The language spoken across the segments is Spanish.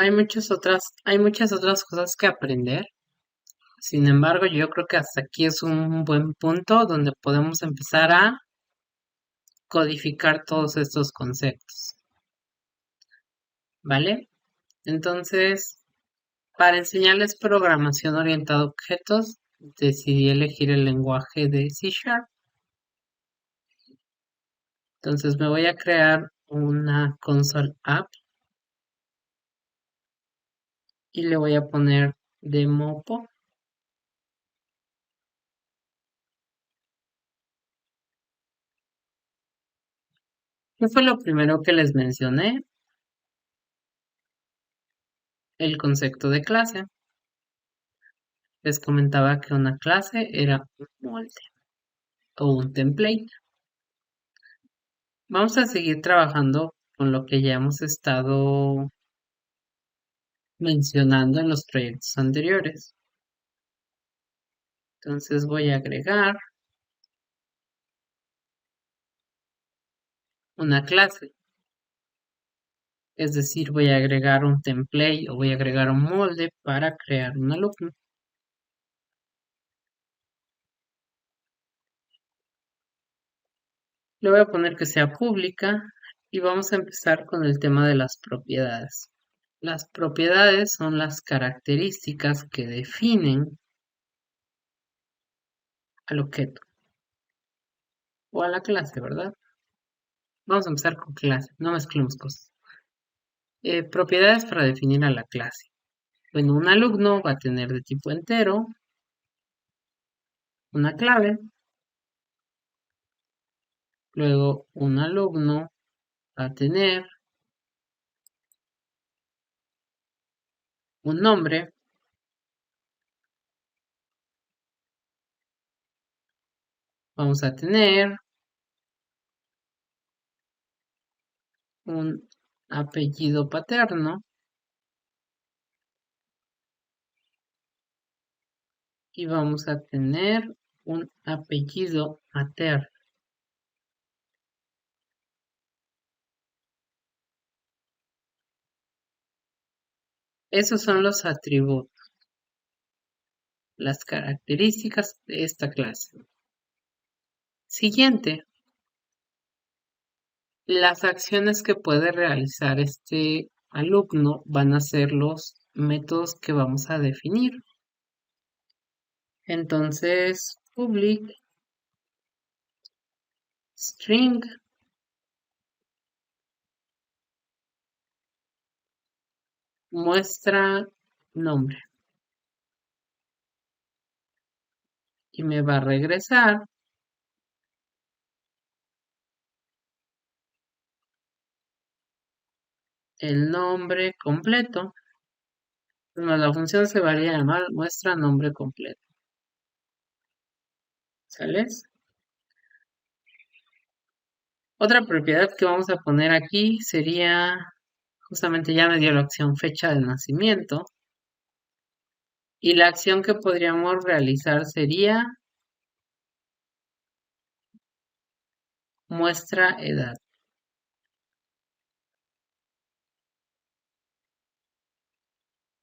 hay muchas otras cosas que aprender. Sin embargo, yo creo que hasta aquí es un buen punto donde podemos empezar a codificar todos estos conceptos, ¿vale? Entonces, para enseñarles programación orientada a objetos, decidí elegir el lenguaje de C Sharp. Entonces me voy a crear una console app y le voy a poner Demopo. ¿Qué fue lo primero que les mencioné? El concepto de clase. Les comentaba que una clase era un molde o un template. Vamos a seguir trabajando con lo que ya hemos estado mencionando en los proyectos anteriores. Entonces voy a agregar una clase. Es decir, voy a agregar un template o voy a agregar un molde para crear un alumno. Le voy a poner que sea pública y vamos a empezar con el tema de las propiedades. Las propiedades son las características que definen al objeto o a la clase, ¿verdad? Vamos a empezar con clase, no mezclemos cosas. Propiedades para definir a la clase. Bueno, un alumno va a tener de tipo entero una clave, luego un alumno va a tener un nombre, vamos a tener un apellido paterno y vamos a tener un apellido materno. Esos son los atributos, las características de esta clase. Siguiente, las acciones que puede realizar este alumno van a ser los métodos que vamos a definir. Entonces, public string muestra nombre y me va a regresar el nombre completo. Bueno, la función se va a llamar muestra nombre completo. ¿Sales? Otra propiedad que vamos a poner aquí sería, justamente ya me dio la opción fecha de nacimiento. Y la acción que podríamos realizar sería muestra edad.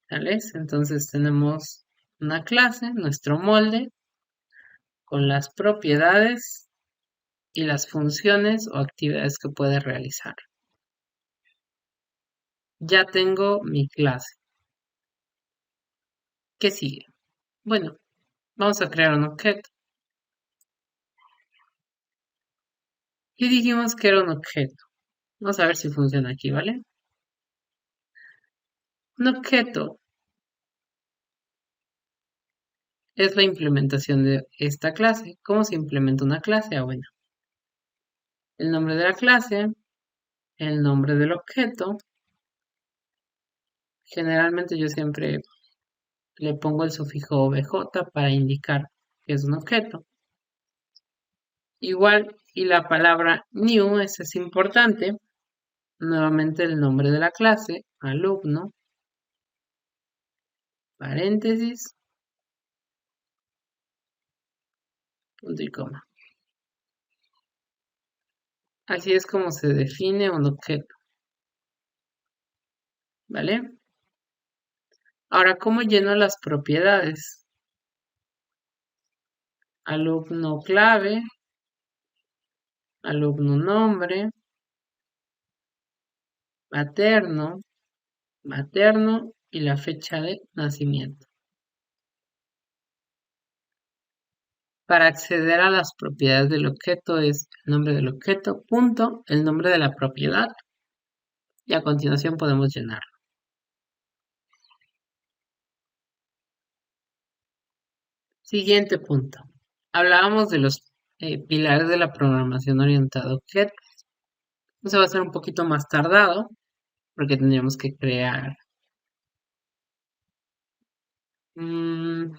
¿Sales? Entonces tenemos una clase, nuestro molde, con las propiedades y las funciones o actividades que puede realizar. Ya tengo mi clase. ¿Qué sigue? Bueno, vamos a crear un objeto. Y dijimos que era un objeto. Vamos a ver si funciona aquí, ¿vale? Un objeto es la implementación de esta clase. ¿Cómo se implementa una clase? Ah, bueno, el nombre de la clase, el nombre del objeto. Generalmente yo siempre le pongo el sufijo obj para indicar que es un objeto. Igual, y la palabra new, esa es importante. Nuevamente el nombre de la clase, alumno, paréntesis, punto y coma. Así es como se define un objeto. ¿Vale? Ahora, ¿cómo lleno las propiedades? Alumno clave, alumno nombre, materno, materno y la fecha de nacimiento. Para acceder a las propiedades del objeto es el nombre del objeto, punto, el nombre de la propiedad y a continuación podemos llenar. Siguiente punto. Hablábamos de los pilares de la programación orientada a objetos. Eso va a ser un poquito más tardado porque tendríamos que crear. mm,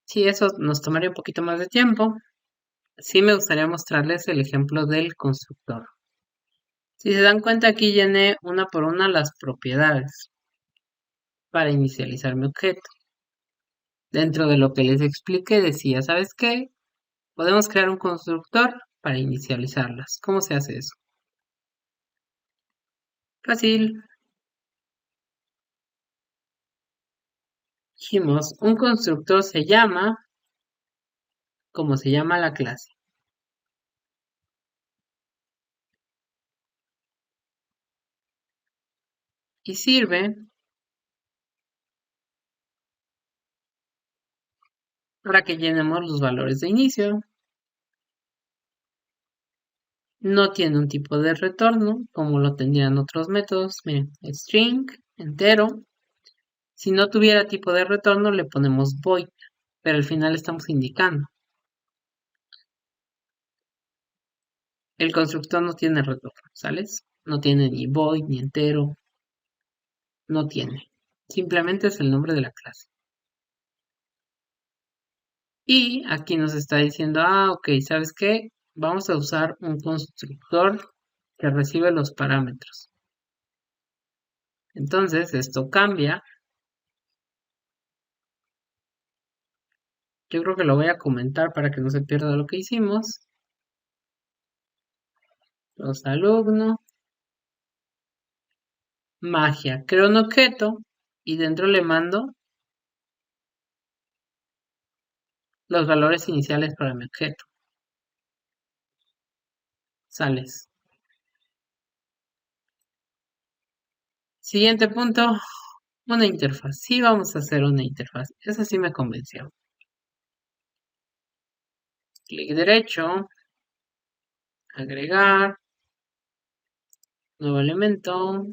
sí, eso nos tomaría un poquito más de tiempo. Sí me gustaría mostrarles el ejemplo del constructor. Si se dan cuenta aquí llené una por una las propiedades para inicializar mi objeto. Dentro de lo que les expliqué decía, ¿sabes qué? Podemos crear un constructor para inicializarlas. ¿Cómo se hace eso? Fácil. Dijimos, un constructor se llama como se llama la clase. Y sirve para que llenemos los valores de inicio. No tiene un tipo de retorno, como lo tendrían otros métodos. Miren, string, entero. Si no tuviera tipo de retorno, le ponemos void, pero al final estamos indicando. El constructor no tiene retorno, ¿sales? No tiene ni void, ni entero, no tiene. Simplemente es el nombre de la clase. Y aquí nos está diciendo, ok, ¿sabes qué? Vamos a usar un constructor que recibe los parámetros. Entonces, esto cambia. Yo creo que lo voy a comentar para que no se pierda lo que hicimos. Los alumnos, magia, creo un objeto y dentro le mando los valores iniciales para mi objeto. Sales. Siguiente punto, una interfaz. Sí, vamos a hacer una interfaz. Esa sí me convenció. Clic derecho, agregar, nuevo elemento,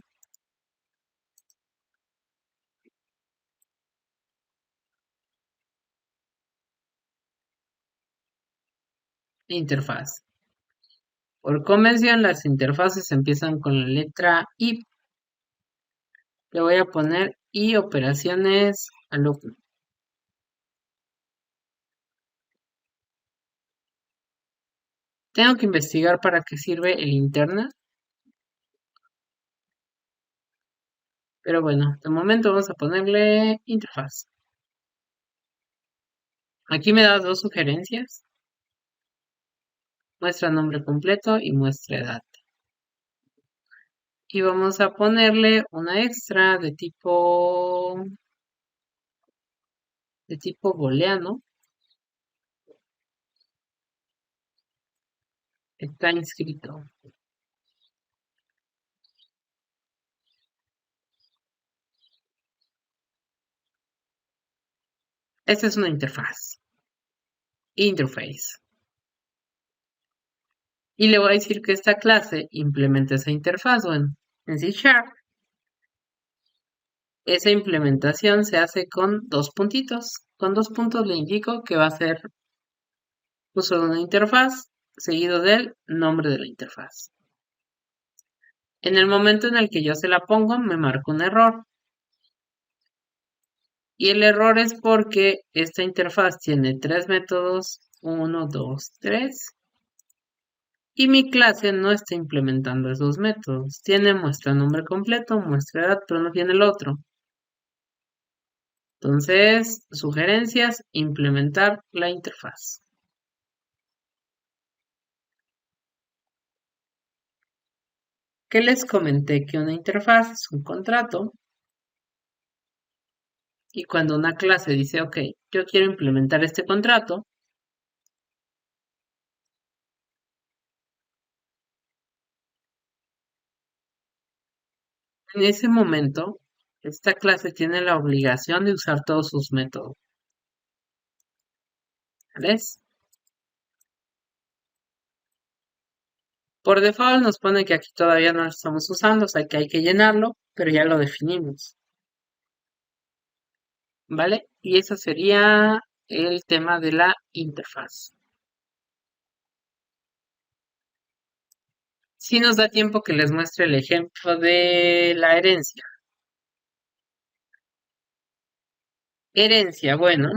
interfaz. Por convención, las interfaces empiezan con la letra I. Le voy a poner I operaciones alumno. Tengo que investigar para qué sirve el interna. Pero bueno, de momento vamos a ponerle interfaz. Aquí me da dos sugerencias. Muestra nombre completo y muestra edad. Y vamos a ponerle una extra de tipo booleano. Está inscrito. Esta es una interfaz. Interface. Y le voy a decir que esta clase implementa esa interfaz. Bueno, en C#, esa implementación se hace con dos puntitos. Con dos puntos le indico que va a ser uso de una interfaz seguido del nombre de la interfaz. En el momento en el que yo se la pongo, me marca un error. Y el error es porque esta interfaz tiene tres métodos, 1, 2, 3. Y mi clase no está implementando esos métodos. Tiene muestra nombre completo, muestra edad, pero no tiene el otro. Entonces, sugerencias, implementar la interfaz. ¿Qué les comenté? Que una interfaz es un contrato Y cuando una clase dice, ok, yo quiero implementar este contrato, en ese momento, esta clase tiene la obligación de usar todos sus métodos. ¿Ves? Por default nos pone que aquí todavía no lo estamos usando, o sea que hay que llenarlo, pero ya lo definimos. ¿Vale? Y eso sería el tema de la interfaz. Si nos da tiempo que les muestre el ejemplo de la herencia. Herencia, bueno,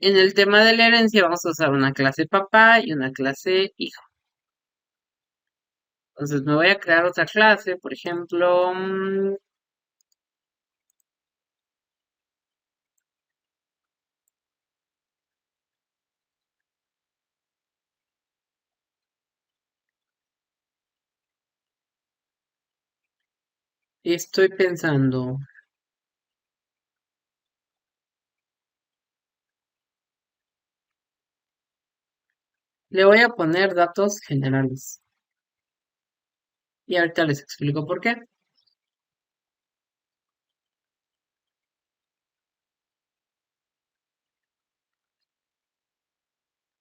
en el tema de la herencia vamos a usar una clase papá y una clase hijo. Entonces me voy a crear otra clase, por ejemplo, estoy pensando, le voy a poner datos generales. Y ahorita les explico por qué.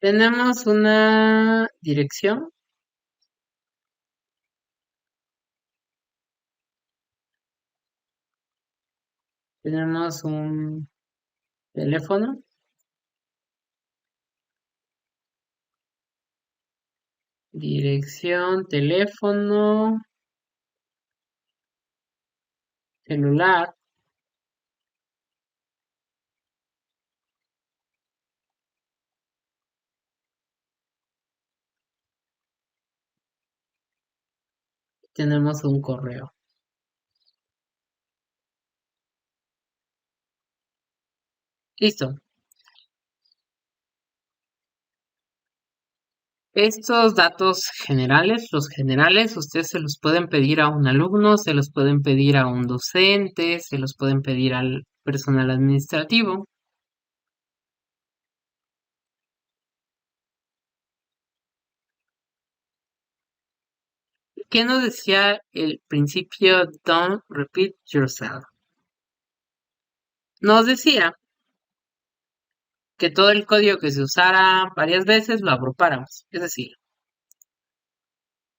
Tenemos una dirección, tenemos un teléfono, dirección, teléfono, celular, tenemos un correo. Listo. Estos datos generales, los generales, ustedes se los pueden pedir a un alumno, se los pueden pedir a un docente, se los pueden pedir al personal administrativo. ¿Qué nos decía el principio Don't repeat yourself? Nos decía que todo el código que se usara varias veces lo agrupáramos. Es decir,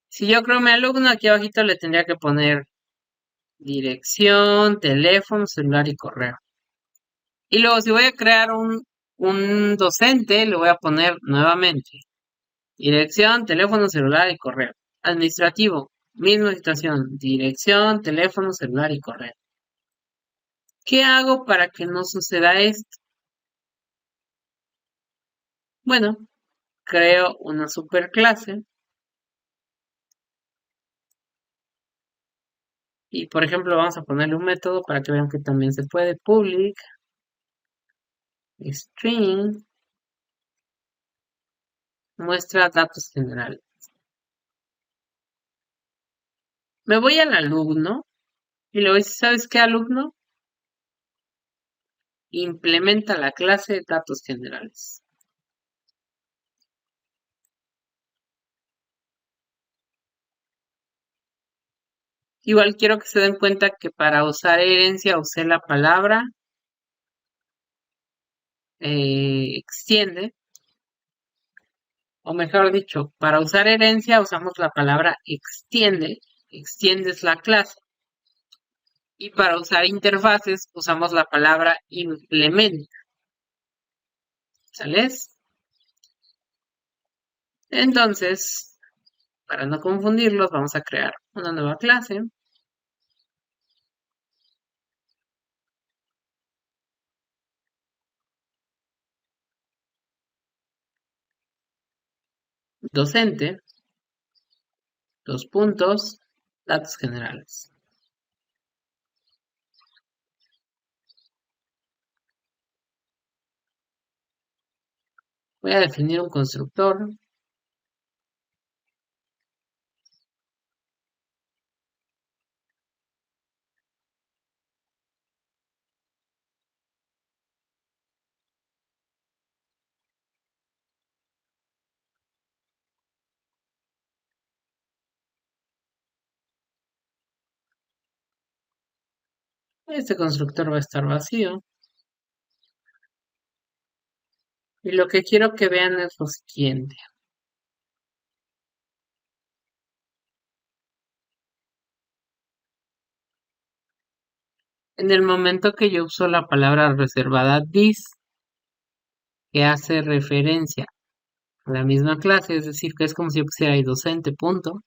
si yo creo mi alumno, aquí abajito le tendría que poner dirección, teléfono, celular y correo. Y luego si voy a crear un docente, le voy a poner nuevamente dirección, teléfono, celular y correo. Administrativo, misma situación, dirección, teléfono, celular y correo. ¿Qué hago para que no suceda esto? Bueno, creo una superclase y por ejemplo vamos a ponerle un método para que vean que también se puede. Public string muestra datos generales. Me voy al alumno y le voy a decir, ¿sabes qué, alumno? Implementa la clase de datos generales. Igual quiero que se den cuenta que para usar herencia usé la palabra extiende, o mejor dicho, para usar herencia usamos la palabra extiende, extiendes la clase. Y para usar interfaces usamos la palabra implementa. ¿Sales? Entonces, para no confundirlos, vamos a crear una nueva clase. Docente, dos puntos, datos generales. Voy a definir un constructor. Este constructor va a estar vacío. Y lo que quiero que vean es lo siguiente. En el momento que yo uso la palabra reservada this, que hace referencia a la misma clase, es decir, que es como si yo pusiera ahí docente, punto,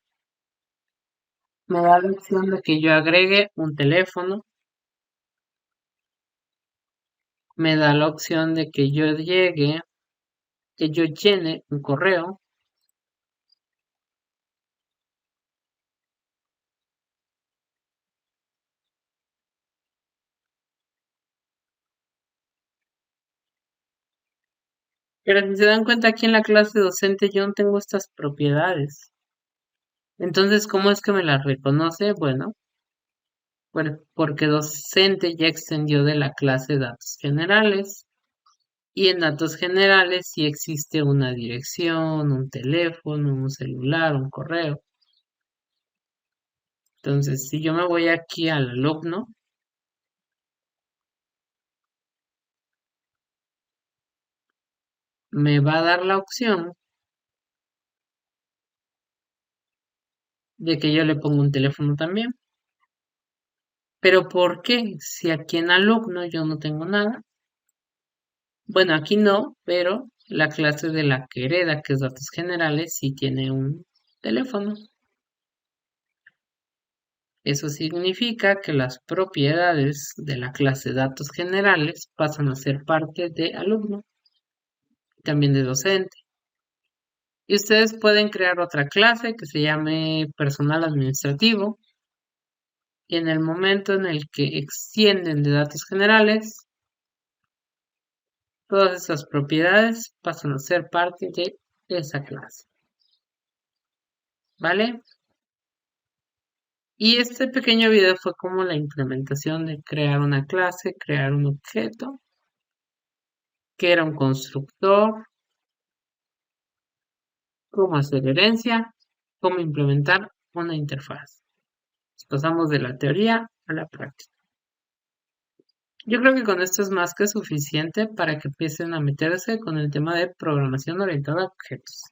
me da la opción de que yo agregue un teléfono, me da la opción de que yo que yo llene un correo, pero si se dan cuenta aquí en la clase docente yo no tengo estas propiedades. Entonces, ¿cómo es que me las reconoce? Bueno, porque docente ya extendió de la clase datos generales. Y en datos generales sí existe una dirección, un teléfono, un celular, un correo. Entonces, si yo me voy aquí al alumno, me va a dar la opción de que yo le ponga un teléfono también. Pero ¿por qué? Si aquí en alumno yo no tengo nada. Bueno, aquí no, pero la clase de la que hereda, que es datos generales, sí tiene un teléfono. Eso significa que las propiedades de la clase datos generales pasan a ser parte de alumno, también de docente. Y ustedes pueden crear otra clase que se llame personal administrativo. Y en el momento en el que extienden de datos generales, todas esas propiedades pasan a ser parte de esa clase. ¿Vale? Y este pequeño video fue como la implementación de crear una clase, crear un objeto, que era un constructor, cómo hacer herencia, cómo implementar una interfaz. Pasamos de la teoría a la práctica. Yo creo que con esto es más que suficiente para que empiecen a meterse con el tema de programación orientada a objetos.